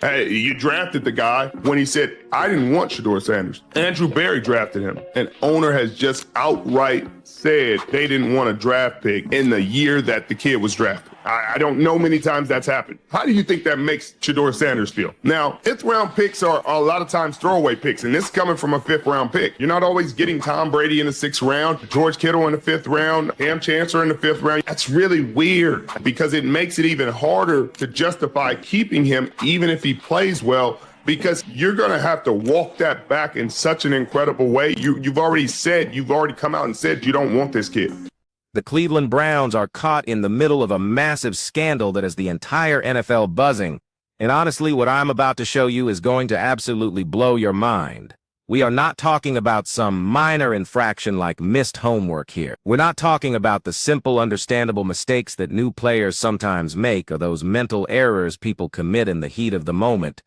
Hey, you drafted the guy when he said, I didn't want Shedeur Sanders. Andrew Berry drafted him. An owner has just outright said they didn't want a draft pick in the year that the kid was drafted. I don't know many times that's happened. How do you think that makes Shedeur Sanders feel? Now, fifth round picks are a lot of times throwaway picks, and this is coming from a fifth round pick. You're not always getting Tom Brady in the sixth round, George Kittle in the fifth round, Cam Chancellor in the fifth round. That's really weird because it makes it even harder to justify keeping him even if he plays well, because you're going to have to walk that back in such an incredible way. You've already come out and said you don't want this kid. The Cleveland Browns are caught in the middle of a massive scandal that has the entire NFL buzzing. And honestly, what I'm about to show you is going to absolutely blow your mind. We are not talking about some minor infraction like missed homework here. We're not talking about the simple, understandable mistakes that new players sometimes make or those mental errors people commit in the heat of the moment.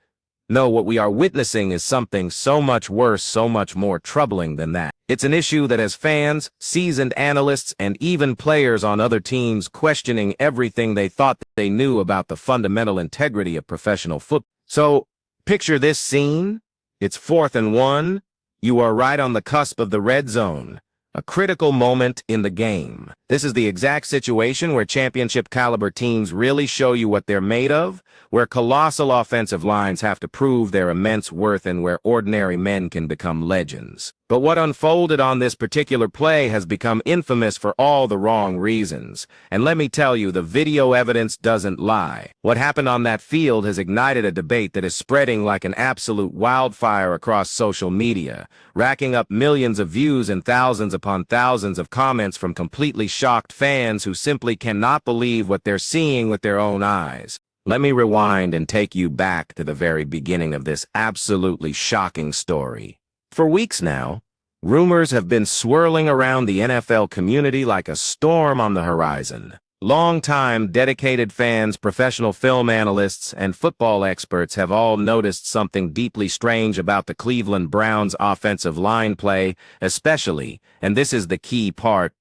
No, what we are witnessing is something so much worse, so much more troubling than that. It's an issue that has fans, seasoned analysts, and even players on other teams questioning everything they thought that they knew about the fundamental integrity of professional football. So, picture this scene. It's 4th and 1. You are right on the cusp of the red zone. A critical moment in the game. This is the exact situation where championship-caliber teams really show you what they're made of, where colossal offensive lines have to prove their immense worth and where ordinary men can become legends. But what unfolded on this particular play has become infamous for all the wrong reasons. And let me tell you, the video evidence doesn't lie. What happened on that field has ignited a debate that is spreading like an absolute wildfire across social media, racking up millions of views and thousands upon thousands of comments from completely shocked fans who simply cannot believe what they're seeing with their own eyes. Let me rewind and take you back to the very beginning of this absolutely shocking story. For weeks now, rumors have been swirling around the NFL community like a storm on the horizon. Long-time dedicated fans, professional film analysts, and football experts have all noticed something deeply strange about the Cleveland Browns' offensive line play, especially, and this is the key part,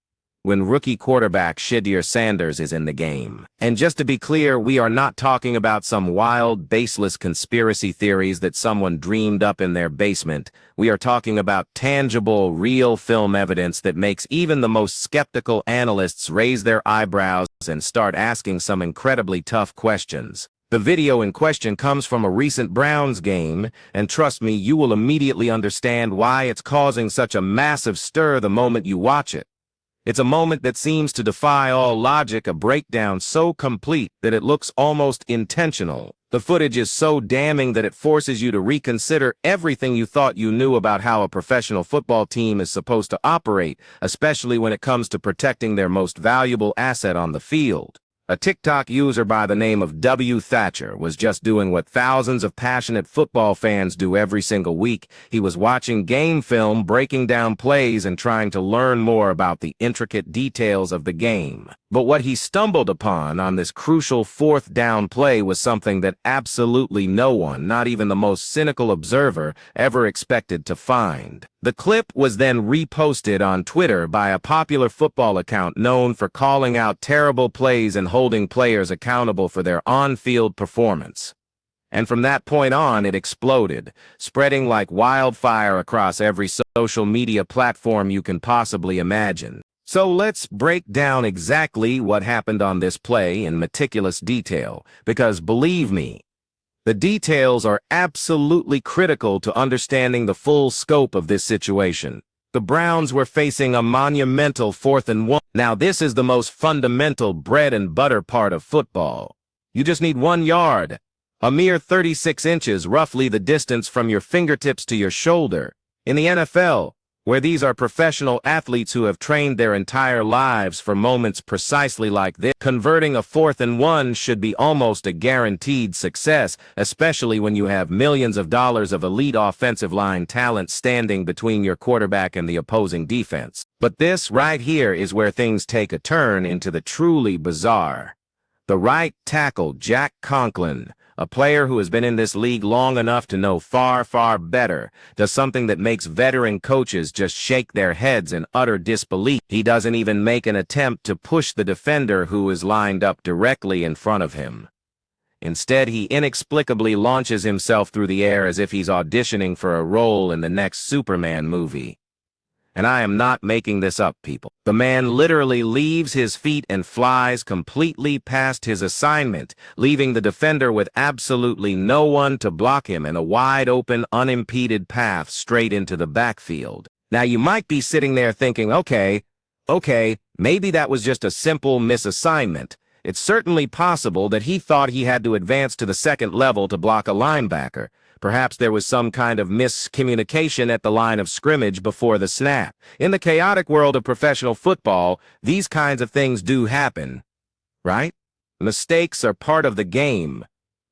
when rookie quarterback Shedeur Sanders is in the game. And just to be clear, we are not talking about some wild, baseless conspiracy theories that someone dreamed up in their basement. We are talking about tangible, real film evidence that makes even the most skeptical analysts raise their eyebrows and start asking some incredibly tough questions. The video in question comes from a recent Browns game, and trust me, you will immediately understand why it's causing such a massive stir the moment you watch it. It's a moment that seems to defy all logic, a breakdown so complete that it looks almost intentional. The footage is so damning that it forces you to reconsider everything you thought you knew about how a professional football team is supposed to operate, especially when it comes to protecting their most valuable asset on the field. A TikTok user by the name of W. Thatcher was just doing what thousands of passionate football fans do every single week. He was watching game film, breaking down plays, and trying to learn more about the intricate details of the game. But what he stumbled upon on this crucial 4th down play was something that absolutely no one, not even the most cynical observer, ever expected to find. The clip was then reposted on Twitter by a popular football account known for calling out terrible plays and holding players accountable for their on-field performance. And from that point on, it exploded, spreading like wildfire across every social media platform you can possibly imagine. So let's break down exactly what happened on this play in meticulous detail, because believe me, the details are absolutely critical to understanding the full scope of this situation. The Browns were facing a monumental 4th and 1. Now this is the most fundamental bread and butter part of football. You just need 1 yard, a mere 36 inches, roughly the distance from your fingertips to your shoulder. In the NFL, where these are professional athletes who have trained their entire lives for moments precisely like this, converting a 4th and 1 should be almost a guaranteed success, especially when you have millions of dollars of elite offensive line talent standing between your quarterback and the opposing defense. But this right here is where things take a turn into the truly bizarre. The right tackle, Jack Conklin, a player who has been in this league long enough to know far, far better, does something that makes veteran coaches just shake their heads in utter disbelief. He doesn't even make an attempt to push the defender who is lined up directly in front of him. Instead, he inexplicably launches himself through the air as if he's auditioning for a role in the next Superman movie. And I am not making this up, people. The man literally leaves his feet and flies completely past his assignment, leaving the defender with absolutely no one to block him and a wide-open, unimpeded path straight into the backfield. Now, you might be sitting there thinking, okay, maybe that was just a simple misassignment. It's certainly possible that he thought he had to advance to the second level to block a linebacker. Perhaps there was some kind of miscommunication at the line of scrimmage before the snap. In the chaotic world of professional football, these kinds of things do happen, right? Mistakes are part of the game.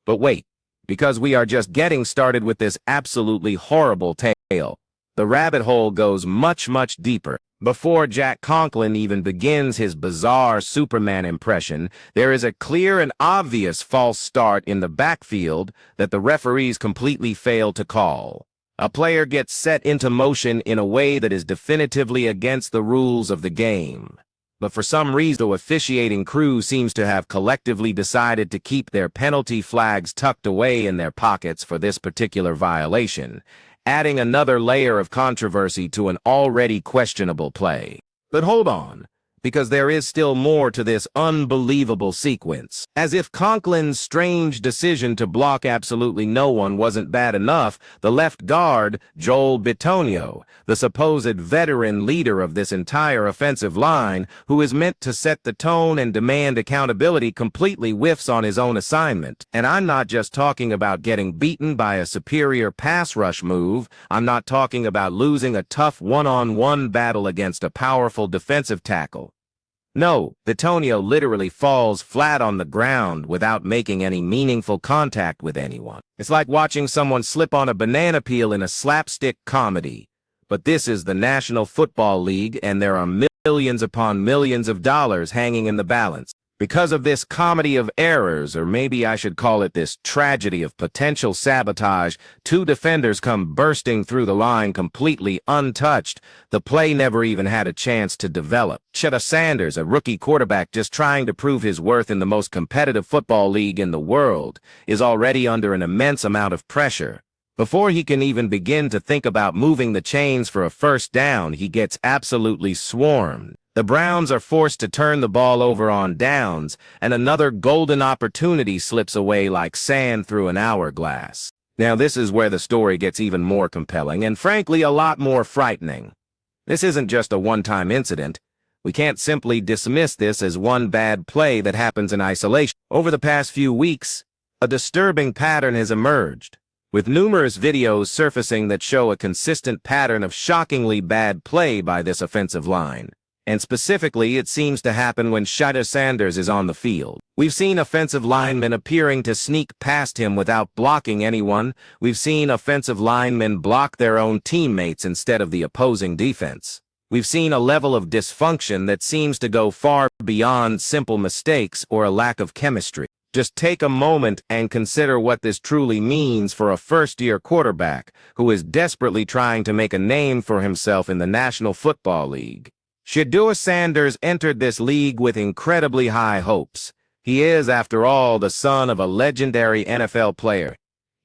But wait, because we are just getting started with this absolutely horrible tale, the rabbit hole goes much, much deeper. Before Jack Conklin even begins his bizarre Superman impression, there is a clear and obvious false start in the backfield that the referees completely fail to call. A player gets set into motion in a way that is definitively against the rules of the game. But for some reason, the officiating crew seems to have collectively decided to keep their penalty flags tucked away in their pockets for this particular violation, adding another layer of controversy to an already questionable play. But hold on, because there is still more to this unbelievable sequence. As if Conklin's strange decision to block absolutely no one wasn't bad enough, the left guard, Joel Bitonio, the supposed veteran leader of this entire offensive line, who is meant to set the tone and demand accountability, completely whiffs on his own assignment. And I'm not just talking about getting beaten by a superior pass rush move. I'm not talking about losing a tough one-on-one battle against a powerful defensive tackle. No, Bitonio literally falls flat on the ground without making any meaningful contact with anyone. It's like watching someone slip on a banana peel in a slapstick comedy. But this is the National Football League, and there are millions upon millions of dollars hanging in the balance. Because of this comedy of errors, or maybe I should call it this tragedy of potential sabotage, two defenders come bursting through the line completely untouched. The play never even had a chance to develop. Shedeur Sanders, a rookie quarterback just trying to prove his worth in the most competitive football league in the world, is already under an immense amount of pressure. Before he can even begin to think about moving the chains for a first down, he gets absolutely swarmed. The Browns are forced to turn the ball over on downs, and another golden opportunity slips away like sand through an hourglass. Now, this is where the story gets even more compelling and, frankly, a lot more frightening. This isn't just a one-time incident. We can't simply dismiss this as one bad play that happens in isolation. Over the past few weeks, a disturbing pattern has emerged, with numerous videos surfacing that show a consistent pattern of shockingly bad play by this offensive line. And specifically, it seems to happen when Shedeur Sanders is on the field. We've seen offensive linemen appearing to sneak past him without blocking anyone. We've seen offensive linemen block their own teammates instead of the opposing defense. We've seen a level of dysfunction that seems to go far beyond simple mistakes or a lack of chemistry. Just take a moment and consider what this truly means for a first-year quarterback who is desperately trying to make a name for himself in the National Football League. Shedeur Sanders entered this league with incredibly high hopes. He is, after all, the son of a legendary NFL player.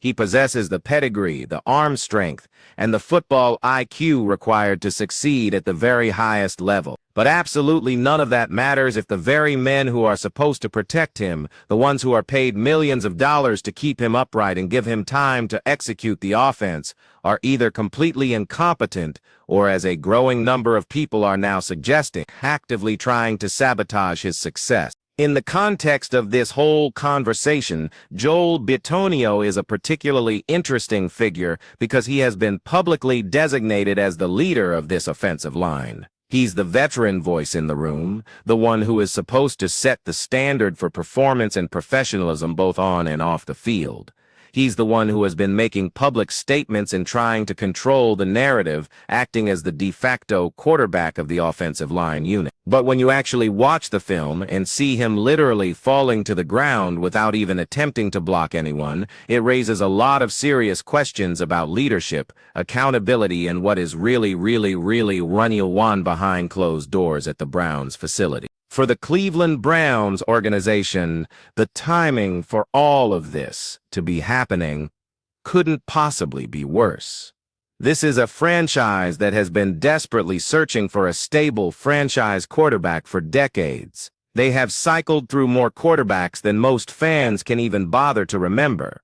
He possesses the pedigree, the arm strength, and the football IQ required to succeed at the very highest level. But absolutely none of that matters if the very men who are supposed to protect him, the ones who are paid millions of dollars to keep him upright and give him time to execute the offense, are either completely incompetent or, as a growing number of people are now suggesting, actively trying to sabotage his success. In the context of this whole conversation, Joel Bitonio is a particularly interesting figure because he has been publicly designated as the leader of this offensive line. He's the veteran voice in the room, the one who is supposed to set the standard for performance and professionalism both on and off the field. He's the one who has been making public statements and trying to control the narrative, acting as the de facto quarterback of the offensive line unit. But when you actually watch the film and see him literally falling to the ground without even attempting to block anyone, it raises a lot of serious questions about leadership, accountability, and what is really running on behind closed doors at the Browns facility. For the Cleveland Browns organization, the timing for all of this to be happening couldn't possibly be worse. This is a franchise that has been desperately searching for a stable franchise quarterback for decades. They have cycled through more quarterbacks than most fans can even bother to remember.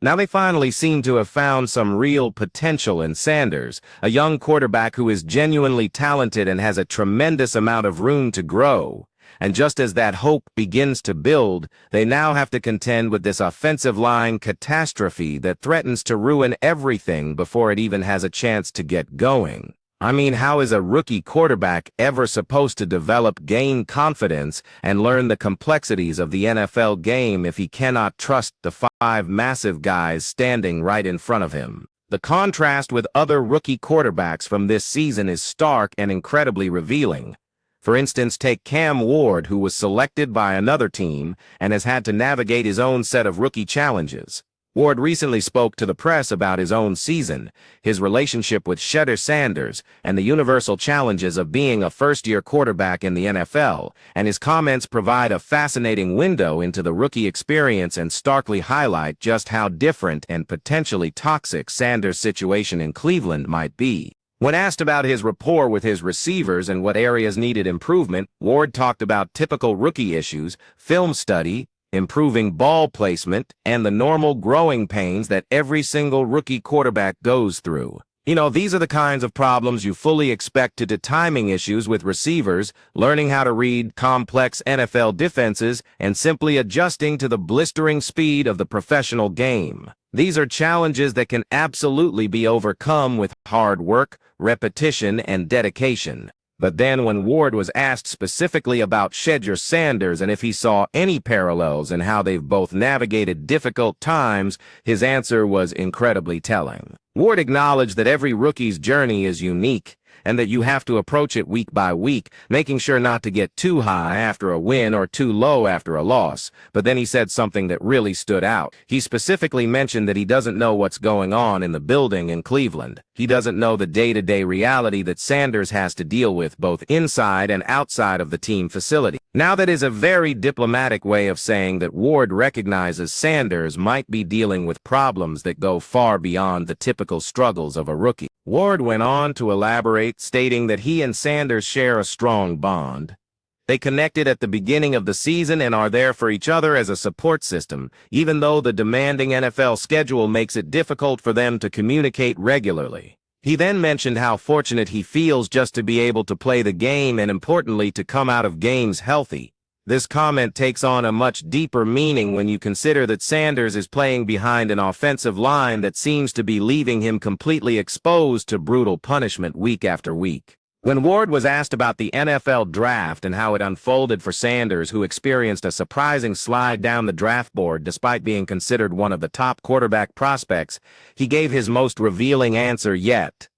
Now they finally seem to have found some real potential in Sanders, a young quarterback who is genuinely talented and has a tremendous amount of room to grow. And just as that hope begins to build, they now have to contend with this offensive line catastrophe that threatens to ruin everything before it even has a chance to get going. I mean, how is a rookie quarterback ever supposed to gain confidence, and learn the complexities of the NFL game if he cannot trust the 5 massive guys standing right in front of him? The contrast with other rookie quarterbacks from this season is stark and incredibly revealing. For instance, take Cam Ward, who was selected by another team and has had to navigate his own set of rookie challenges. Ward recently spoke to the press about his own season, his relationship with Shedeur Sanders, and the universal challenges of being a first-year quarterback in the NFL, and his comments provide a fascinating window into the rookie experience and starkly highlight just how different and potentially toxic Sanders' situation in Cleveland might be. When asked about his rapport with his receivers and what areas needed improvement, Ward talked about typical rookie issues, film study, improving ball placement, and the normal growing pains that every single rookie quarterback goes through. You know, these are the kinds of problems you fully expect to timing issues with receivers, learning how to read complex NFL defenses, and simply adjusting to the blistering speed of the professional game. These are challenges that can absolutely be overcome with hard work, repetition, and dedication. But then when Ward was asked specifically about Shedeur Sanders and if he saw any parallels in how they've both navigated difficult times, his answer was incredibly telling. Ward acknowledged that every rookie's journey is unique, and that you have to approach it week by week, making sure not to get too high after a win or too low after a loss. But then he said something that really stood out. He specifically mentioned that he doesn't know what's going on in the building in Cleveland. He doesn't know the day-to-day reality that Sanders has to deal with both inside and outside of the team facility. Now that is a very diplomatic way of saying that Ward recognizes Sanders might be dealing with problems that go far beyond the typical struggles of a rookie. Ward went on to elaborate, stating that he and Sanders share a strong bond. They connected at the beginning of the season and are there for each other as a support system, even though the demanding NFL schedule makes it difficult for them to communicate regularly. He then mentioned how fortunate he feels just to be able to play the game and, importantly, to come out of games healthy. This comment takes on a much deeper meaning when you consider that Sanders is playing behind an offensive line that seems to be leaving him completely exposed to brutal punishment week after week. When Ward was asked about the NFL draft and how it unfolded for Sanders, who experienced a surprising slide down the draft board despite being considered one of the top quarterback prospects, he gave his most revealing answer yet.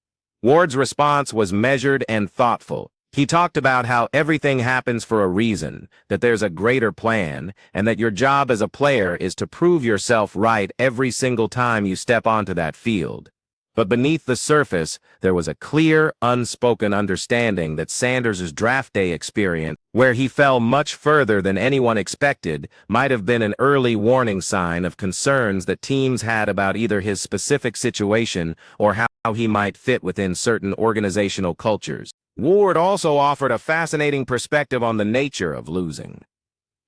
Ward's response was measured and thoughtful. He talked about how everything happens for a reason, that there's a greater plan, and that your job as a player is to prove yourself right every single time you step onto that field. But beneath the surface, there was a clear, unspoken understanding that Sanders' draft day experience, where he fell much further than anyone expected, might have been an early warning sign of concerns that teams had about either his specific situation or how he might fit within certain organizational cultures. Ward also offered a fascinating perspective on the nature of losing.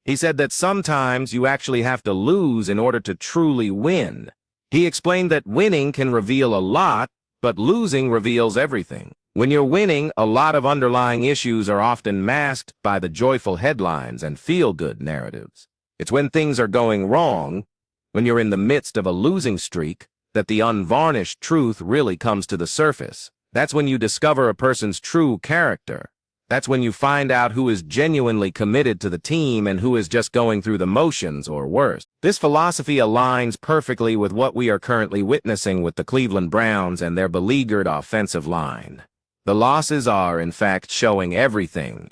He said that sometimes you actually have to lose in order to truly win. He explained that winning can reveal a lot, but losing reveals everything. When you're winning, a lot of underlying issues are often masked by the joyful headlines and feel-good narratives. It's when things are going wrong, when you're in the midst of a losing streak, that the unvarnished truth really comes to the surface. That's when you discover a person's true character. That's when you find out who is genuinely committed to the team and who is just going through the motions or worse. This philosophy aligns perfectly with what we are currently witnessing with the Cleveland Browns and their beleaguered offensive line. The losses are, in fact, showing everything.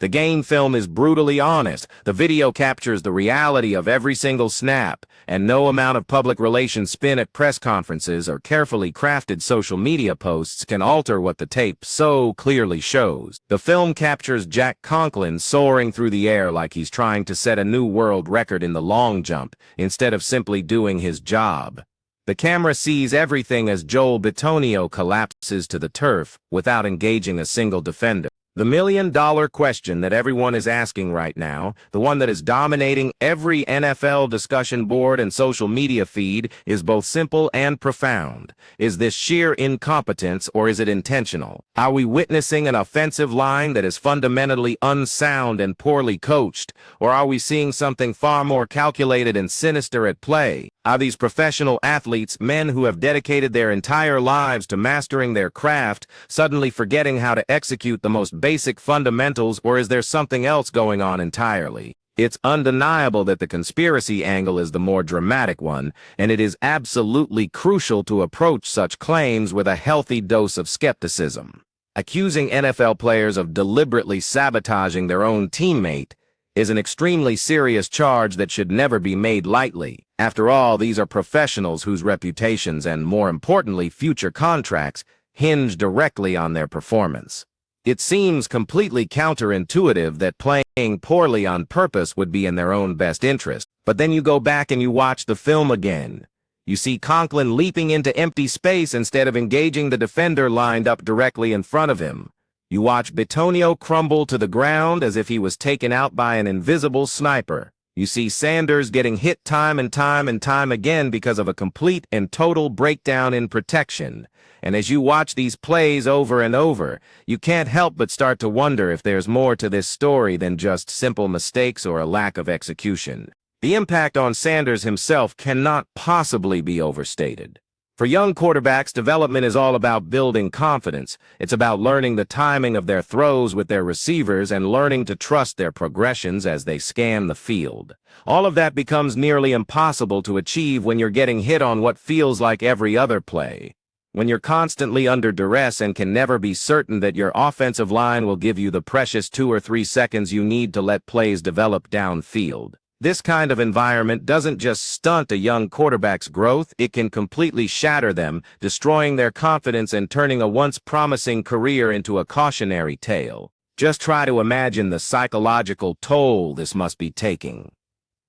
The game film is brutally honest. The video captures the reality of every single snap, and no amount of public relations spin at press conferences or carefully crafted social media posts can alter what the tape so clearly shows. The film captures Jack Conklin soaring through the air like he's trying to set a new world record in the long jump, instead of simply doing his job. The camera sees everything as Joel Bitonio collapses to the turf without engaging a single defender. The million-dollar question that everyone is asking right now, the one that is dominating every NFL discussion board and social media feed, is both simple and profound. Is this sheer incompetence or is it intentional? Are we witnessing an offensive line that is fundamentally unsound and poorly coached, or are we seeing something far more calculated and sinister at play? Are these professional athletes, men who have dedicated their entire lives to mastering their craft, suddenly forgetting how to execute the most basic fundamentals, or is there something else going on entirely? It's undeniable that the conspiracy angle is the more dramatic one, and it is absolutely crucial to approach such claims with a healthy dose of skepticism. Accusing NFL players of deliberately sabotaging their own teammate is an extremely serious charge that should never be made lightly. After all, these are professionals whose reputations and, more importantly, future contracts hinge directly on their performance. It seems completely counterintuitive that playing poorly on purpose would be in their own best interest. But then you go back and you watch the film again. You see Conklin leaping into empty space instead of engaging the defender lined up directly in front of him. You watch Bitonio crumble to the ground as if he was taken out by an invisible sniper. You see Sanders getting hit time and time again because of a complete and total breakdown in protection. And as you watch these plays over and over, you can't help but start to wonder if there's more to this story than just simple mistakes or a lack of execution. The impact on Sanders himself cannot possibly be overstated. For young quarterbacks, development is all about building confidence. It's about learning the timing of their throws with their receivers and learning to trust their progressions as they scan the field. All of that becomes nearly impossible to achieve when you're getting hit on what feels like every other play. When you're constantly under duress and can never be certain that your offensive line will give you the precious 2 or 3 seconds you need to let plays develop downfield. This kind of environment doesn't just stunt a young quarterback's growth, it can completely shatter them, destroying their confidence and turning a once promising career into a cautionary tale. Just try to imagine the psychological toll this must be taking.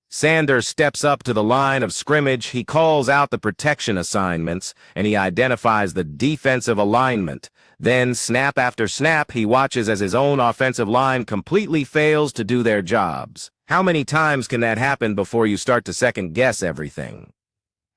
Sanders steps up to the line of scrimmage, he calls out the protection assignments, and he identifies the defensive alignment. Then, snap after snap, he watches as his own offensive line completely fails to do their jobs. How many times can that happen before you start to second-guess everything?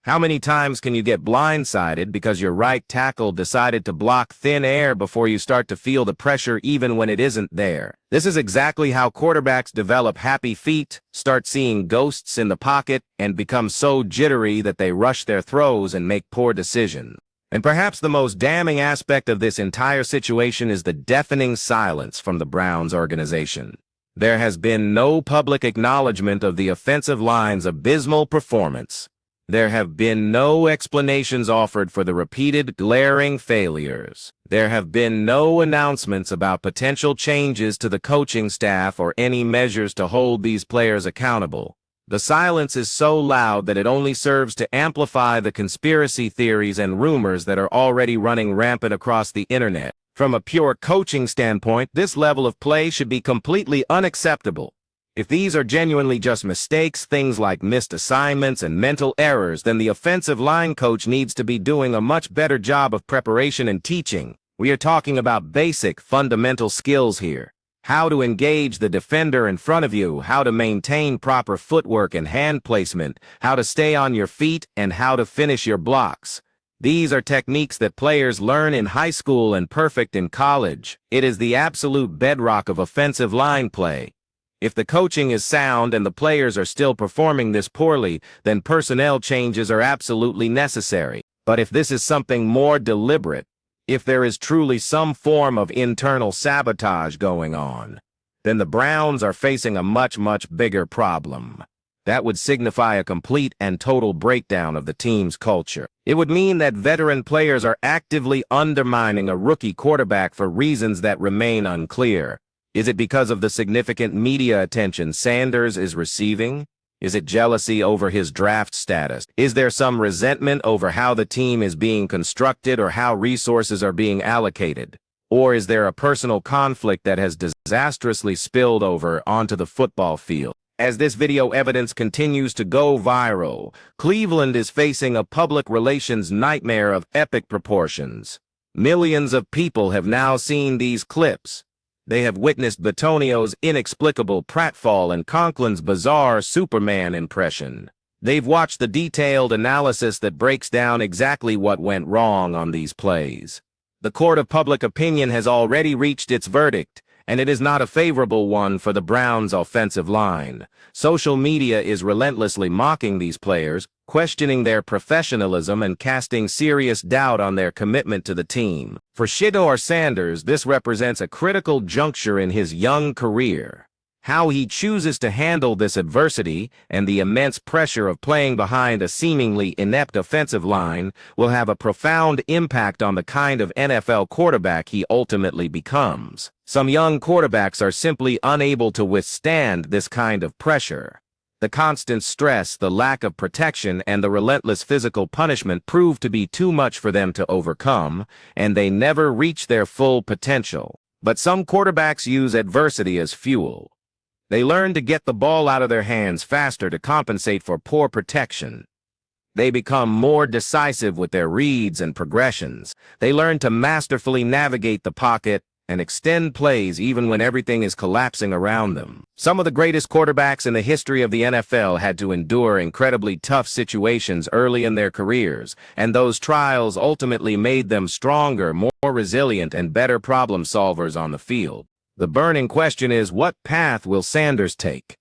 How many times can you get blindsided because your right tackle decided to block thin air before you start to feel the pressure even when it isn't there? This is exactly how quarterbacks develop happy feet, start seeing ghosts in the pocket, and become so jittery that they rush their throws and make poor decisions. And perhaps the most damning aspect of this entire situation is the deafening silence from the Browns organization. There has been no public acknowledgement of the offensive line's abysmal performance. There have been no explanations offered for the repeated glaring failures. There have been no announcements about potential changes to the coaching staff or any measures to hold these players accountable. The silence is so loud that it only serves to amplify the conspiracy theories and rumors that are already running rampant across the internet. From a pure coaching standpoint, this level of play should be completely unacceptable. If these are genuinely just mistakes, things like missed assignments and mental errors, then the offensive line coach needs to be doing a much better job of preparation and teaching. We are talking about basic, fundamental skills here. How to engage the defender in front of you, how to maintain proper footwork and hand placement, how to stay on your feet, and how to finish your blocks. These are techniques that players learn in high school and perfect in college. It is the absolute bedrock of offensive line play. If the coaching is sound and the players are still performing this poorly, then personnel changes are absolutely necessary. But if this is something more deliberate, if there is truly some form of internal sabotage going on, then the Browns are facing a much bigger problem. That would signify a complete and total breakdown of the team's culture. It would mean that veteran players are actively undermining a rookie quarterback for reasons that remain unclear. Is it because of the significant media attention Sanders is receiving? Is it jealousy over his draft status? Is there some resentment over how the team is being constructed or how resources are being allocated? Or is there a personal conflict that has disastrously spilled over onto the football field? As this video evidence continues to go viral, Cleveland is facing a public relations nightmare of epic proportions. Millions of people have now seen these clips. They have witnessed Bitonio's inexplicable pratfall and Conklin's bizarre Superman impression. They've watched the detailed analysis that breaks down exactly what went wrong on these plays. The court of public opinion has already reached its verdict, and it is not a favorable one for the Browns' offensive line. Social media is relentlessly mocking these players, questioning their professionalism and casting serious doubt on their commitment to the team. For Shedeur Sanders, this represents a critical juncture in his young career. How he chooses to handle this adversity and the immense pressure of playing behind a seemingly inept offensive line will have a profound impact on the kind of NFL quarterback he ultimately becomes. Some young quarterbacks are simply unable to withstand this kind of pressure. The constant stress, the lack of protection, and the relentless physical punishment prove to be too much for them to overcome, and they never reach their full potential. But some quarterbacks use adversity as fuel. They learn to get the ball out of their hands faster to compensate for poor protection. They become more decisive with their reads and progressions. They learn to masterfully navigate the pocket and extend plays even when everything is collapsing around them. Some of the greatest quarterbacks in the history of the NFL had to endure incredibly tough situations early in their careers, and those trials ultimately made them stronger, more resilient, and better problem solvers on the field. The burning question is, what path will Sanders take?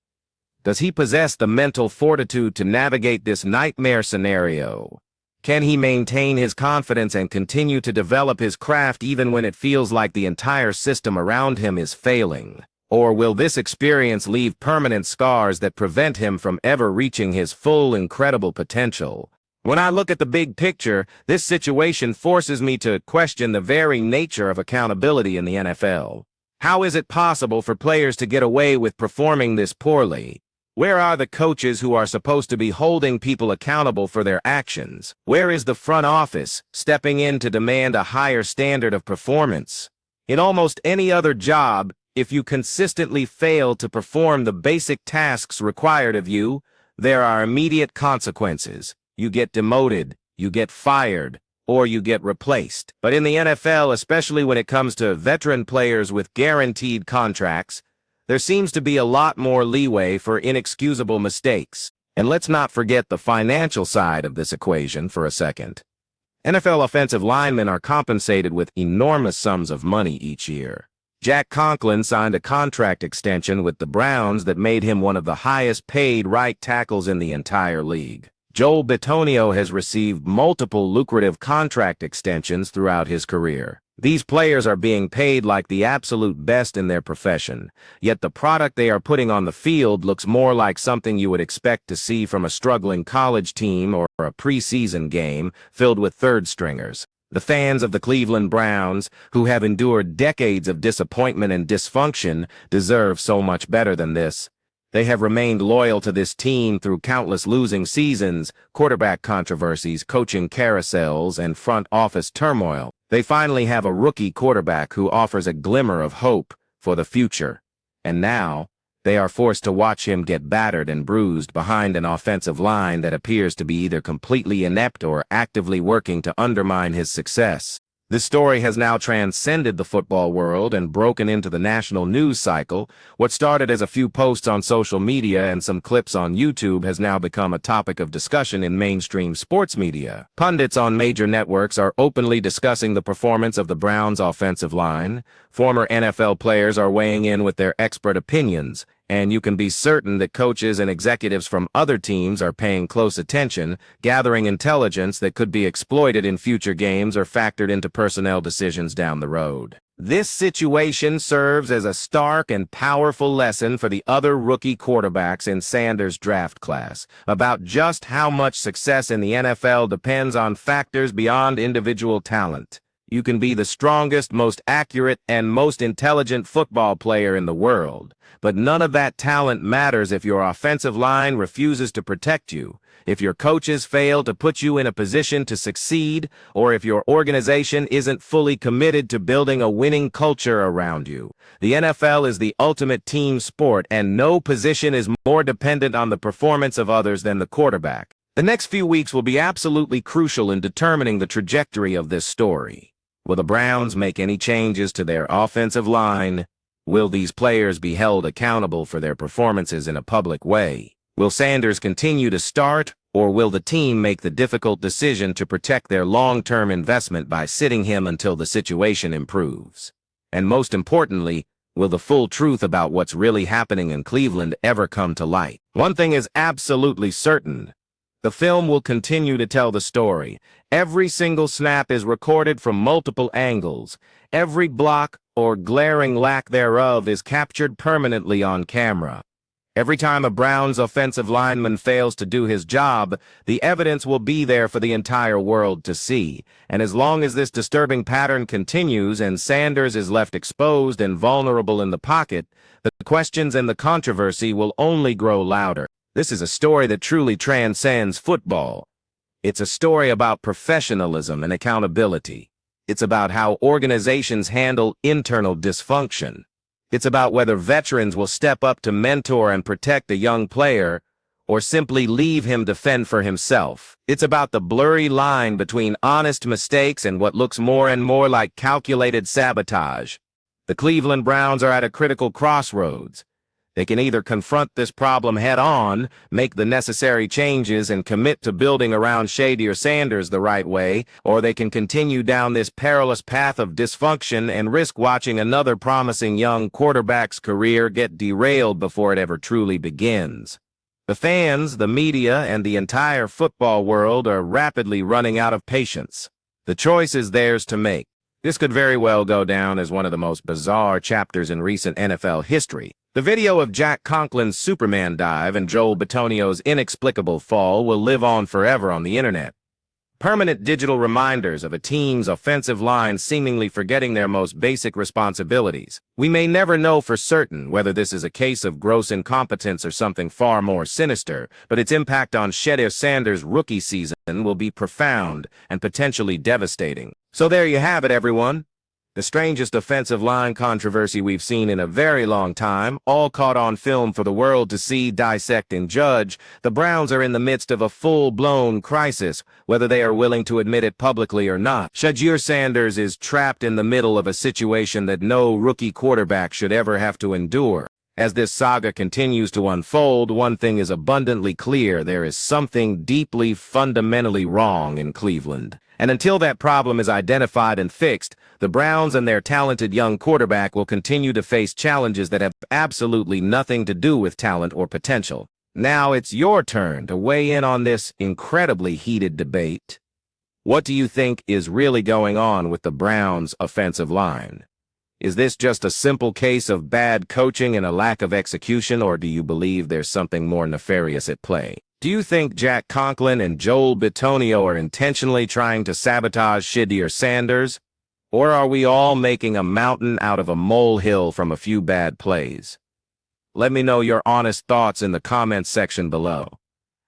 Does he possess the mental fortitude to navigate this nightmare scenario? Can he maintain his confidence and continue to develop his craft even when it feels like the entire system around him is failing? Or will this experience leave permanent scars that prevent him from ever reaching his full, incredible potential? When I look at the big picture, this situation forces me to question the very nature of accountability in the NFL. How is it possible for players to get away with performing this poorly? Where are the coaches who are supposed to be holding people accountable for their actions? Where is the front office stepping in to demand a higher standard of performance? In almost any other job, if you consistently fail to perform the basic tasks required of you, there are immediate consequences. You get demoted, you get fired, or you get replaced. But in the NFL, especially when it comes to veteran players with guaranteed contracts, there seems to be a lot more leeway for inexcusable mistakes. And let's not forget the financial side of this equation for a second. NFL offensive linemen are compensated with enormous sums of money each year. Jack Conklin signed a contract extension with the Browns that made him one of the highest-paid right tackles in the entire league. Joel Bitonio has received multiple lucrative contract extensions throughout his career. These players are being paid like the absolute best in their profession, yet the product they are putting on the field looks more like something you would expect to see from a struggling college team or a preseason game filled with third-stringers. The fans of the Cleveland Browns, who have endured decades of disappointment and dysfunction, deserve so much better than this. They have remained loyal to this team through countless losing seasons, quarterback controversies, coaching carousels, and front office turmoil. They finally have a rookie quarterback who offers a glimmer of hope for the future. And now, they are forced to watch him get battered and bruised behind an offensive line that appears to be either completely inept or actively working to undermine his success. This story has now transcended the football world and broken into the national news cycle. What started as a few posts on social media and some clips on YouTube has now become a topic of discussion in mainstream sports media. Pundits on major networks are openly discussing the performance of the Browns' offensive line. Former NFL players are weighing in with their expert opinions, and you can be certain that coaches and executives from other teams are paying close attention, gathering intelligence that could be exploited in future games or factored into personnel decisions down the road. This situation serves as a stark and powerful lesson for the other rookie quarterbacks in Sanders' draft class about just how much success in the NFL depends on factors beyond individual talent. You can be the strongest, most accurate, and most intelligent football player in the world, but none of that talent matters if your offensive line refuses to protect you, if your coaches fail to put you in a position to succeed, or if your organization isn't fully committed to building a winning culture around you. The NFL is the ultimate team sport, and no position is more dependent on the performance of others than the quarterback. The next few weeks will be absolutely crucial in determining the trajectory of this story. Will the Browns make any changes to their offensive line? Will these players be held accountable for their performances in a public way? Will Sanders continue to start, or will the team make the difficult decision to protect their long-term investment by sitting him until the situation improves? And most importantly, will the full truth about what's really happening in Cleveland ever come to light? One thing is absolutely certain. The film will continue to tell the story. Every single snap is recorded from multiple angles. Every block or glaring lack thereof is captured permanently on camera. Every time a Browns offensive lineman fails to do his job, the evidence will be there for the entire world to see. And as long as this disturbing pattern continues and Sanders is left exposed and vulnerable in the pocket, the questions and the controversy will only grow louder. This is a story that truly transcends football. It's a story about professionalism and accountability. It's about how organizations handle internal dysfunction. It's about whether veterans will step up to mentor and protect a young player, or simply leave him to fend for himself. It's about the blurry line between honest mistakes and what looks more and more like calculated sabotage. The Cleveland Browns are at a critical crossroads. They can either confront this problem head-on, make the necessary changes, and commit to building around Shedeur Sanders the right way, or they can continue down this perilous path of dysfunction and risk watching another promising young quarterback's career get derailed before it ever truly begins. The fans, the media, and the entire football world are rapidly running out of patience. The choice is theirs to make. This could very well go down as one of the most bizarre chapters in recent NFL history. The video of Jack Conklin's Superman dive and Joel Bitonio's inexplicable fall will live on forever on the internet. Permanent digital reminders of a team's offensive line seemingly forgetting their most basic responsibilities. We may never know for certain whether this is a case of gross incompetence or something far more sinister, but its impact on Shedeur Sanders' rookie season will be profound and potentially devastating. So there you have it, everyone. The strangest offensive line controversy we've seen in a very long time, all caught on film for the world to see, dissect, and judge. The Browns are in the midst of a full-blown crisis, whether they are willing to admit it publicly or not. Shedeur Sanders is trapped in the middle of a situation that no rookie quarterback should ever have to endure. As this saga continues to unfold, one thing is abundantly clear: there is something deeply, fundamentally wrong in Cleveland. And until that problem is identified and fixed, the Browns and their talented young quarterback will continue to face challenges that have absolutely nothing to do with talent or potential. Now it's your turn to weigh in on this incredibly heated debate. What do you think is really going on with the Browns' offensive line? Is this just a simple case of bad coaching and a lack of execution, or do you believe there's something more nefarious at play? Do you think Jack Conklin and Joel Bitonio are intentionally trying to sabotage Shedeur Sanders? Or are we all making a mountain out of a molehill from a few bad plays? Let me know your honest thoughts in the comments section below.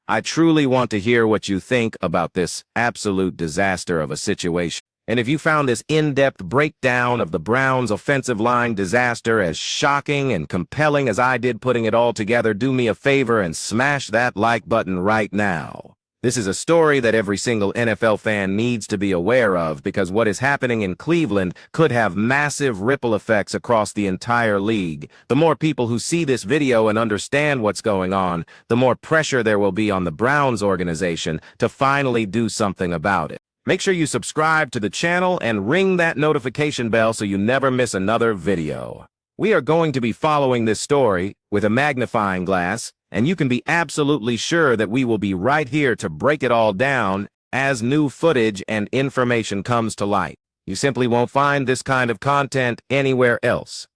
I truly want to hear what you think about this absolute disaster of a situation. And if you found this in-depth breakdown of the Browns' offensive line disaster as shocking and compelling as I did putting it all together, do me a favor and smash that like button right now. This is a story that every single NFL fan needs to be aware of, because what is happening in Cleveland could have massive ripple effects across the entire league. The more people who see this video and understand what's going on, the more pressure there will be on the Browns organization to finally do something about it. Make sure you subscribe to the channel and ring that notification bell so you never miss another video. We are going to be following this story with a magnifying glass, and you can be absolutely sure that we will be right here to break it all down as new footage and information comes to light. You simply won't find this kind of content anywhere else.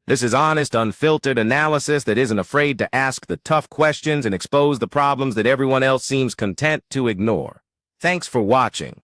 This is honest, unfiltered analysis that isn't afraid to ask the tough questions and expose the problems that everyone else seems content to ignore. Thanks for watching.